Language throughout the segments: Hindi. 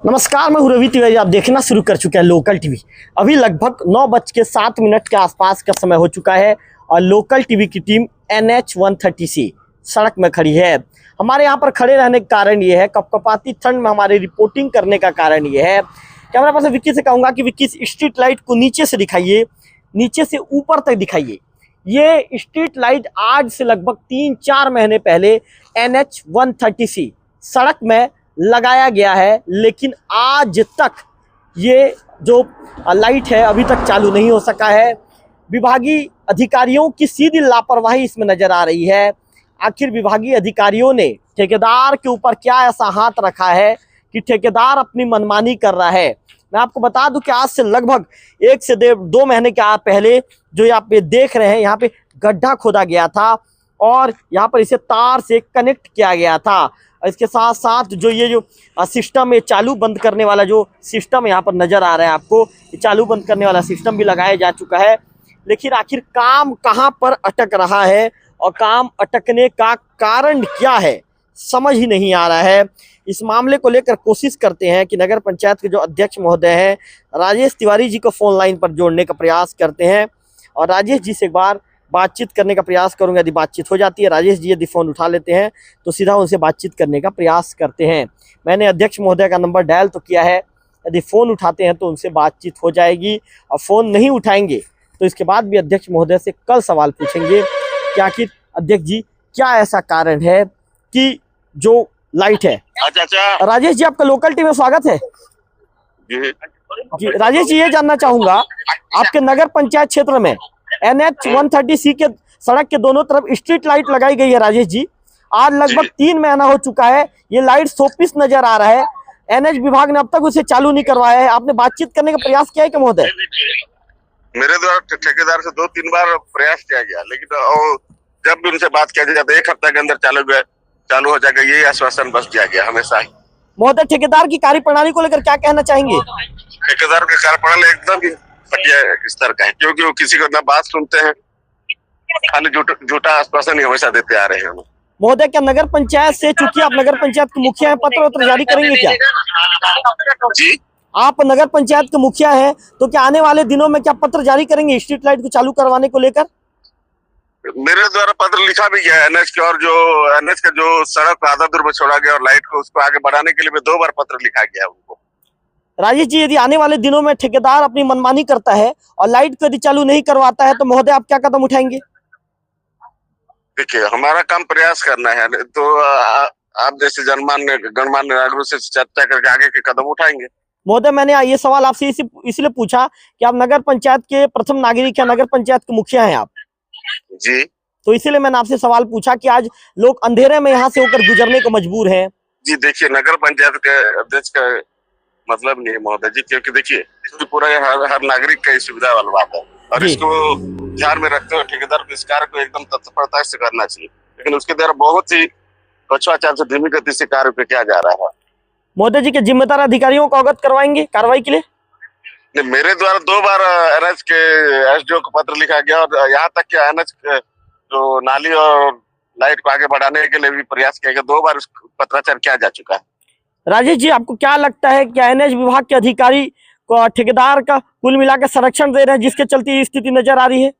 नमस्कार, मैं हूं रवि तिवारी। आप देखना शुरू कर चुके हैं लोकल टीवी। अभी लगभग 9:07 के आसपास का समय हो चुका है और लोकल टीवी की टीम NH 130C सड़क में खड़ी है। हमारे यहाँ पर खड़े रहने का कारण ये है, कपकपाती ठंड में हमारी रिपोर्टिंग करने का कारण ये है। कैमरा पर्सन विक्की से कहूँगा कि विक्की स्ट्रीट लाइट को नीचे से दिखाइए, नीचे से ऊपर तक दिखाइए। ये स्ट्रीट लाइट आज से लगभग 3-4 महीने पहले NH 130C सड़क में लगाया गया है, लेकिन आज तक ये जो लाइट है अभी तक चालू नहीं हो सका है। विभागीय अधिकारियों की सीधी लापरवाही इसमें नजर आ रही है। आखिर विभागीय अधिकारियों ने ठेकेदार के ऊपर क्या ऐसा हाथ रखा है कि ठेकेदार अपनी मनमानी कर रहा है। मैं आपको बता दूं कि आज से लगभग 1 से 2 महीने के पहले जो यहाँ पे देख रहे हैं, यहाँ पे गड्ढा खोदा गया था और यहाँ पर इसे तार से कनेक्ट किया गया था। इसके साथ साथ जो ये जो सिस्टम है, चालू बंद करने वाला जो सिस्टम यहाँ पर नज़र आ रहा है आपको, ये चालू बंद करने वाला सिस्टम भी लगाया जा चुका है। लेकिन आखिर काम कहाँ पर अटक रहा है और काम अटकने का कारण क्या है, समझ ही नहीं आ रहा है। इस मामले को लेकर कोशिश करते हैं कि नगर पंचायत के जो अध्यक्ष महोदय हैं राजेश तिवारी जी को फ़ोन लाइन पर जोड़ने का प्रयास करते हैं और राजेश जी से एक बार बातचीत करने का प्रयास करूंगा। यदि बातचीत हो जाती है, राजेश जी यदि फ़ोन उठा लेते हैं तो सीधा उनसे बातचीत करने का प्रयास करते हैं। मैंने अध्यक्ष महोदय का नंबर डायल तो किया है, यदि फ़ोन उठाते हैं तो उनसे बातचीत हो जाएगी। और फ़ोन नहीं उठाएंगे तो इसके बाद भी अध्यक्ष महोदय से कल सवाल पूछेंगे कि आखिर अध्यक्ष जी क्या ऐसा कारण है कि जो लाइट है। अच्छा राजेश जी, आपका लोकल टीवी में स्वागत है। जी राजेश जी, ये जानना चाहूँगा, आपके नगर पंचायत क्षेत्र में NH 130C के सड़क के दोनों तरफ स्ट्रीट लाइट लगाई गई है। राजेश जी, आज लगभग 3 महीना हो चुका है, ये लाइट शोपीस नजर आ रहा है। NH विभाग ने अब तक उसे चालू नहीं करवाया है। आपने बातचीत करने का प्रयास किया है क्या महोदय? मेरे द्वारा ठेकेदार से 2-3 बार प्रयास किया गया, लेकिन जब भी उनसे बात किया जाए तो 1 हफ्ते के अंदर चालू हो जाएगा, यही आश्वासन बस दिया गया हमेशा ही। महोदय, ठेकेदार की कार्यप्रणाली को लेकर क्या कहना चाहेंगे? ठेकेदार का कार्यप्रणाली एकदम घटिया स्तर का है, क्योंकि वो किसी को ना बात सुनते हैं, खाली झूठा आश्वासन ही हमेशा देते आ रहे हैं। महोदय, क्या नगर पंचायत से, चूंकि आप नगर पंचायत के मुखिया हैं, पत्र जारी करेंगे क्या? जी, आप नगर पंचायत के मुखिया हैं तो क्या आने वाले दिनों में क्या पत्र जारी करेंगे स्ट्रीट लाइट को चालू करवाने को लेकर? मेरे द्वारा पत्र लिखा भी गया है NH के, और जो NH का जो सड़क आधा दूर में छोड़ा गया और लाइट को उसको आगे बढ़ाने के लिए भी 2 बार पत्र लिखा गया है उनको। राजेश जी, यदि आने वाले दिनों में ठेकेदार अपनी मनमानी करता है और लाइट को यदि चालू नहीं करवाता है तो महोदय आप क्या कदम उठाएंगे? देखिए, हमारा काम प्रयास करना है, तो आप जैसे गणमान्य नागरिकों से चर्चा करके आगे के कदम उठाएंगे। महोदय, मैंने ये सवाल आपसे इसलिए पूछा कि आप नगर पंचायत के प्रथम नागरिक हैं, नगर पंचायत के मुखिया हैं आप जी, तो इसीलिए मैंने आपसे सवाल पूछा कि आज लोग अंधेरे में यहाँ से होकर गुजरने को मजबूर हैं। जी देखिए, नगर पंचायत के अध्यक्ष का मतलब नहीं है महोदय जी, क्योंकि देखिए पूरा हर नागरिक का सुविधा वाला बात है और इसको ध्यान में रखते हुए ठेकेदार को इस कार्य को एकदम तत्परता से करना चाहिए, लेकिन उसके द्वारा बहुत ही पक्षपात से धीमी गति से कार्य पे किया जा रहा है। महोदय जी के जिम्मेदार अधिकारियों को अवगत करवाएंगे कार्रवाई के लिए? मेरे द्वारा 2 बार NH के SDO को पत्र लिखा गया और यहाँ तक कि NH जो नाली और लाइट को आगे बढ़ाने के लिए भी प्रयास किया गया, 2 बार पत्राचार किया जा चुका है। राजेश जी, आपको क्या लगता है कि NH विभाग के अधिकारी को ठेकेदार का कुल मिलाकर संरक्षण दे रहे हैं, जिसके चलते ये स्थिति नजर आ रही है?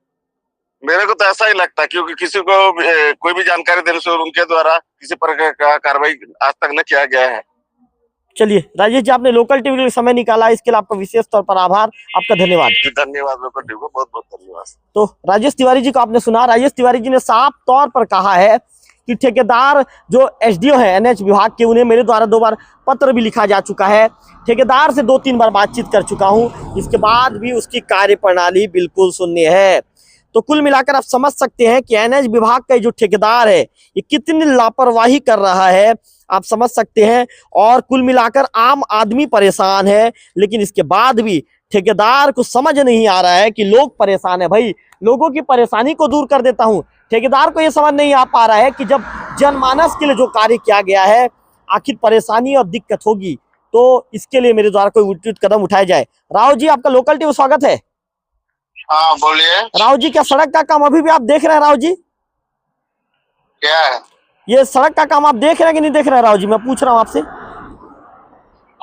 मेरे को तो ऐसा ही लगता है, क्योंकि किसी को कोई भी जानकारी देने से उनके द्वारा किसी प्रकार का कार्रवाई आज तक न किया गया है। चलिए राजेश जी, आपने लोकल टीवी के लिए समय निकाला, इसके लिए आपका विशेष तौर पर आभार, आपका धन्यवाद। धन्यवाद, लोकल टीवी को बहुत बहुत धन्यवाद। तो राजेश तिवारी जी को आपने सुना। राजेश तिवारी जी ने साफ तौर पर कहा है कि ठेकेदार जो SDO है NH विभाग के, उन्हें मेरे द्वारा 2 बार पत्र भी लिखा जा चुका है, ठेकेदार से 2-3 बार बातचीत कर चुका हूं, इसके बाद भी उसकी कार्यप्रणाली बिल्कुल शून्य है। तो कुल मिलाकर आप समझ सकते हैं कि NH विभाग का जो ठेकेदार है ये कितनी लापरवाही कर रहा है, आप समझ सकते हैं। और कुल मिलाकर आम आदमी परेशान है, लेकिन इसके बाद भी ठेकेदार को समझ नहीं आ रहा है कि लोग परेशान है। भाई, लोगों की परेशानी को दूर कर देता हूं, ठेकेदार को यह समझ नहीं आ पा रहा है कि जब जनमानस के लिए जो कार्य किया गया है, आखिर परेशानी और दिक्कत होगी, तो इसके लिए मेरे द्वारा कोई उचित कदम उठाया जाए। राव जी, आपका लोकल टीवी स्वागत है। हाँ बोलिए। राव जी, क्या सड़क का काम अभी भी आप देख रहे हैं? राव जी, क्या है ये सड़क का काम आप देख रहे हैं कि नहीं देख रहे हैं? राव जी, मैं पूछ रहा हूँ आपसे।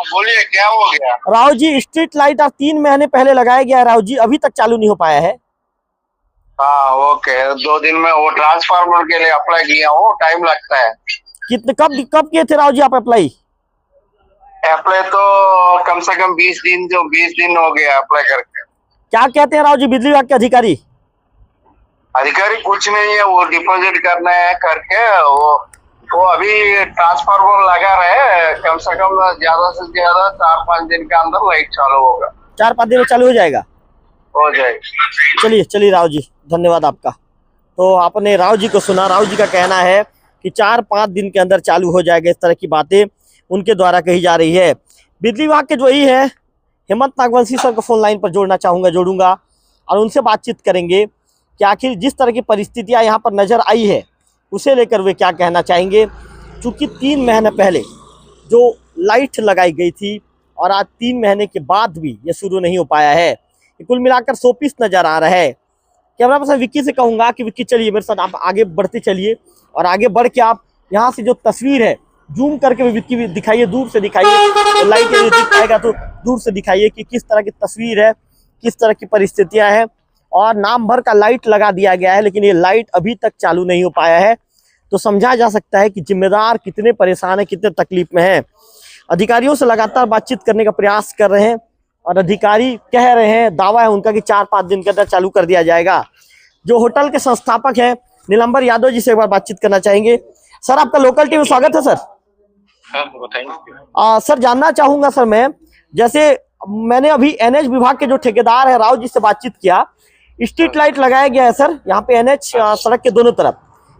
बोलिए क्या हो गया। राव जी, स्ट्रीट लाइट अब 3 महीने पहले लगाया गया है राव जी, अभी तक चालू नहीं हो पाया है। हाँ ओके, 2 दिन में वो ट्रांसफार्मर के लिए अप्लाई किया हूँ, टाइम लगता है। कितने कब किए थे राव जी आप अप्लाई? अप्लाई तो कम से कम 20 दिन हो गया अप्लाई करके। क्या कहते हैं राव जी बिजली विभाग के अधिकारी? अधिकारी कुछ नहीं है, वो डिपॉजिट करना है करके वो अभी ट्रांसफार्मर लगा रहे हैं, कम से कम ज्यादा से ज्यादा 4-5 दिन के अंदर लाइट चालू होगा। 4-5 दिन में चालू हो जाएगा? हो जाएगा। चलिए चलिए राव जी, धन्यवाद आपका। तो आपने राव जी को सुना। राव जी का कहना है कि 4-5 दिन के अंदर चालू हो जाएगा, इस तरह की बातें उनके द्वारा कही जा रही है। बिजली विभाग के जो ही है हेमंत नागवंशी सर को फोन लाइन पर जोड़ूंगा और उनसे बातचीत करेंगे कि आखिर जिस तरह की परिस्थितियां यहाँ पर नजर आई है उसे लेकर वे क्या कहना चाहेंगे। चूँकि 3 महीने पहले जो लाइट लगाई गई थी और आज 3 महीने के बाद भी ये शुरू नहीं हो पाया है, कुल मिलाकर 100 पीस नजर आ रहा है। कैमरा पर्सन विक्की से कहूंगा कि विक्की चलिए मेरे साथ, आप आगे बढ़ते चलिए और आगे बढ़ के आप यहाँ से जो तस्वीर है जूम करके भी विक्की भी दिखाइए, दूर से दिखाइए, तो लाइट दिख पाएगा तो दूर से दिखाइए कि किस तरह की तस्वीर है, किस तरह की परिस्थितियां हैं। और नाम भर का लाइट लगा दिया गया है लेकिन ये लाइट अभी तक चालू नहीं हो पाया है। तो समझा जा सकता है कि जिम्मेदार कितने परेशान है, कितने तकलीफ में हैं। अधिकारियों से लगातार बातचीत करने का प्रयास कर रहे हैं और अधिकारी कह रहे हैं, दावा है उनका कि 4-5 दिन के अंदर चालू कर दिया जाएगा। जो होटल के संस्थापक हैं नीलंबर यादव जी से एक बार बातचीत करना चाहेंगे। सर आपका लोकल टीवी में स्वागत है सर। हाँ बताइए। सर जानना चाहूंगा सर मैं, जैसे मैंने अभी एनएच विभाग के जो ठेकेदार है राव जी से बातचीत किया, स्ट्रीट लाइट लगाया गया है सर यहाँ पे एनएच सड़क के दोनों तरफ,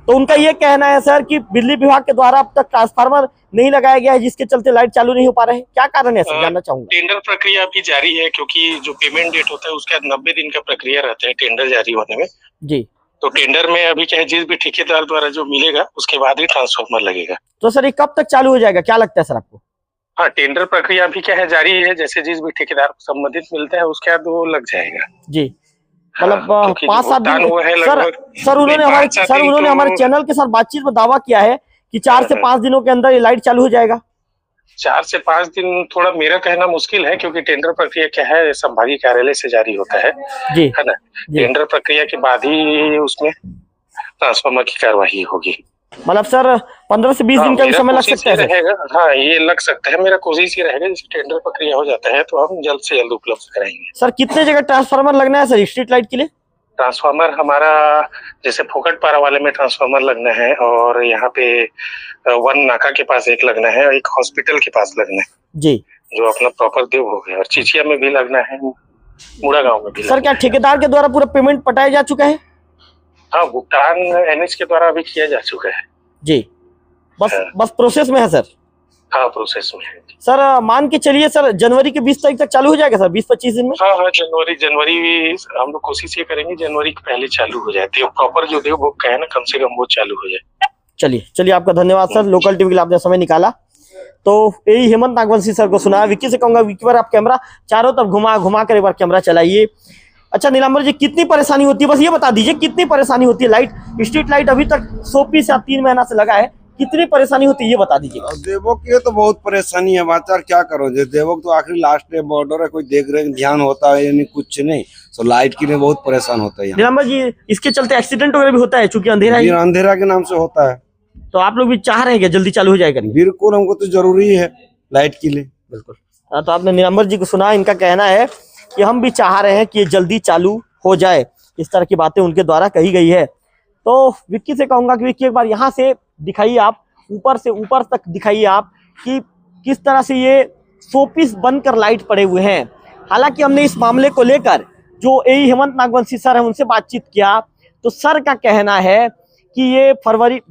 तो उनका ये कहना है सर कि बिजली विभाग के द्वारा अब तक ट्रांसफार्मर नहीं लगाया गया है जिसके चलते लाइट चालू नहीं हो पा रहे हैं। क्या कारण है सर, जानना चाहूंगा। टेंडर प्रक्रिया अभी जारी है क्योंकि जो पेमेंट डेट होता है उसके बाद 90 दिन का प्रक्रिया रहता है टेंडर जारी होने में जी। तो टेंडर में अभी क्या है, जिस भी ठेकेदार द्वारा जो मिलेगा उसके बाद ही ट्रांसफार्मर लगेगा। तो सर ये कब तक चालू हो जाएगा, क्या लगता है सर आपको? हाँ, टेंडर प्रक्रिया अभी क्या है जारी है, जैसे जिस भी ठेकेदार को संबंधित मिलता है उसके बाद वो लग जाएगा जी। मतलब 5-7 दिन सर उन्होंने हमारे चैनल के साथ बातचीत में दावा किया है कि 4 से 5 दिनों के अंदर ये लाइट चालू हो जाएगा। 4 से 5 दिन थोड़ा मेरा कहना मुश्किल है क्योंकि टेंडर प्रक्रिया क्या है संभागीय कार्यालय से जारी होता है जी, है ना। टेंडर प्रक्रिया के बाद ही उसमें ट्रांसफार्मर की कार्यवाही होगी। मतलब सर 15 से 20 दिन का भी समय लग सकता है सर? हाँ ये लग सकता है, मेरा कोशिश ये रहेगा जैसे टेंडर प्रक्रिया हो जाता है तो हम जल्द से जल्द उपलब्ध कराएंगे। सर कितने जगह ट्रांसफार्मर लगना है सर स्ट्रीट लाइट के लिए? ट्रांसफार्मर हमारा जैसे फोकटपारा वाले में ट्रांसफार्मर लगना है और यहाँ पे वन नाका के पास एक लगना है और एक हॉस्पिटल के पास लगना है जी, जो अपना प्रॉपर देवभोग है, और चिचिया में भी लगना है, मुड़ा गांव में भी। सर क्या ठेकेदार के द्वारा पूरा पेमेंट पटाया जा चुका है? हाँ, भुगतान एनएच के द्वारा अभी किया जा चुका है जी। बस प्रोसेस में है सर? हाँ प्रोसेस में है सर। मान के चलिए सर जनवरी के 20 तारीख तक चालू हो जाएगा सर, 20-25 दिन में? हाँ जनवरी हम लोग कोशिश ये करेंगे जनवरी के पहले चालू हो जाए, प्रॉपर जो देवभोग का है ना कम से कम वो चालू हो जाए। चलिए आपका धन्यवाद सर, लोकल टीवी के लिए आपने समय निकाला। तो यही हेमंत नागवंशी सर को सुना। विक्की से कहूंगा विक्की बार आप कैमरा चारों तरफ घुमा कर एक बार कैमरा चलाइए। अच्छा नीलांबर जी, कितनी परेशानी होती है बस ये बता दीजिए, कितनी परेशानी होती है? लाइट स्ट्रीट लाइट अभी तक 100 पीस या 3 महीना से लगा है, कितनी परेशानी होती है ये बता दीजिए। देवों की तो बहुत परेशानी है बाचार, क्या करो जो देवों तो आखिरी लास्ट बॉर्डर है, कोई देख रेख ध्यान होता है यानी कुछ नहीं, तो लाइट के लिए बहुत परेशान होता है। नीलांबर जी इसके चलते एक्सीडेंट वगैरह भी होता है चूंकि अंधेरा के नाम से होता है, तो आप लोग भी चाह रहे हैं कि जल्दी चालू हो जाएगा? बिल्कुल, हमको तो जरूरी है लाइट के लिए। बिल्कुल। तो आपने नीलांबर जी को सुना, इनका कहना है कि हम भी चाह रहे हैं कि ये जल्दी चालू हो जाए, इस तरह की बातें उनके द्वारा कही गई है। तो विक्की से कहूंगा कि विक्की एक बार यहाँ से दिखाइए, आप ऊपर से ऊपर तक दिखाइए आप कि किस तरह से ये 100 पीस बनकर लाइट पड़े हुए हैं। हालांकि हमने इस मामले को लेकर जो यही हेमंत नागवंशी सर है उनसे बातचीत किया, तो सर का कहना है कि ये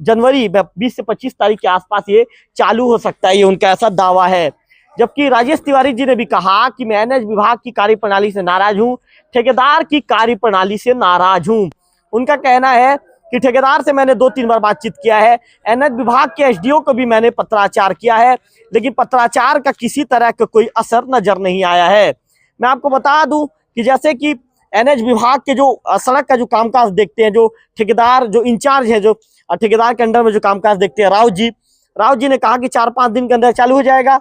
जनवरी 20 से 25 तारीख के आसपास ये चालू हो सकता है, ये उनका ऐसा दावा है। जबकि राजेश तिवारी जी ने भी कहा कि मैं एनएच विभाग की कार्यप्रणाली से नाराज हूं, ठेकेदार की कार्यप्रणाली से नाराज हूं। उनका कहना है कि ठेकेदार से मैंने 2-3 बार बातचीत किया है, एनएच विभाग के एसडीओ को भी मैंने पत्राचार किया है, लेकिन पत्राचार का किसी तरह का कोई असर नजर नहीं आया है। मैं आपको बता दूं कि जैसे कि एनएच विभाग के जो सड़क का जो कामकाज देखते हैं, जो ठेकेदार जो इंचार्ज है, जो ठेकेदार के अंडर में जो कामकाज देखते हैं राव जी ने कहा कि 4-5 दिन के अंदर चालू हो जाएगा।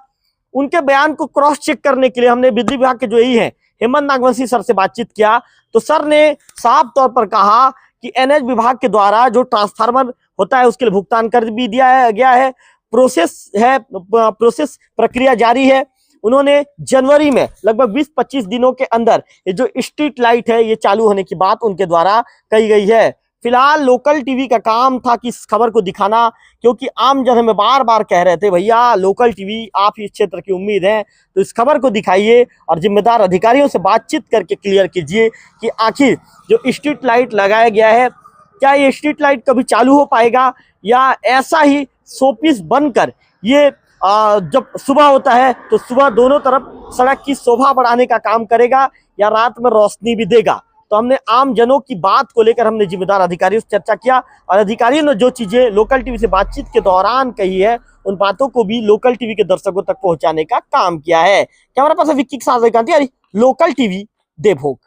उनके बयान को क्रॉस चेक करने के लिए हमने बिजली विभाग के जो यही है हेमंत नागवंशी सर से बातचीत किया, तो सर ने साफ तौर पर कहा कि एनएच विभाग के द्वारा जो ट्रांसफार्मर होता है उसके लिए भुगतान कर भी दिया गया है, प्रोसेस प्रक्रिया जारी है। उन्होंने जनवरी में लगभग 20-25 दिनों के अंदर ये जो स्ट्रीट लाइट है ये चालू होने की बात उनके द्वारा कही गई है। फिलहाल लोकल टीवी का काम था कि इस खबर को दिखाना, क्योंकि आम जन हमें बार बार कह रहे थे भैया लोकल टीवी आप इस क्षेत्र की उम्मीद है तो इस खबर को दिखाइए और जिम्मेदार अधिकारियों से बातचीत करके क्लियर कीजिए कि आखिर जो स्ट्रीट लाइट लगाया गया है क्या ये स्ट्रीट लाइट कभी चालू हो पाएगा या ऐसा ही शोपीस बनकर ये जब सुबह होता है तो सुबह दोनों तरफ सड़क की शोभा बढ़ाने का काम करेगा या रात में रोशनी भी देगा। तो हमने आम जनों की बात को लेकर हमने जिम्मेदार अधिकारियों से चर्चा किया और अधिकारियों ने जो चीजें लोकल टीवी से बातचीत के दौरान कही है उन बातों को भी लोकल टीवी के दर्शकों तक पहुंचाने का काम किया है। कैमरा पर्सन विक्की के साथ लोकल टीवी देवभोग।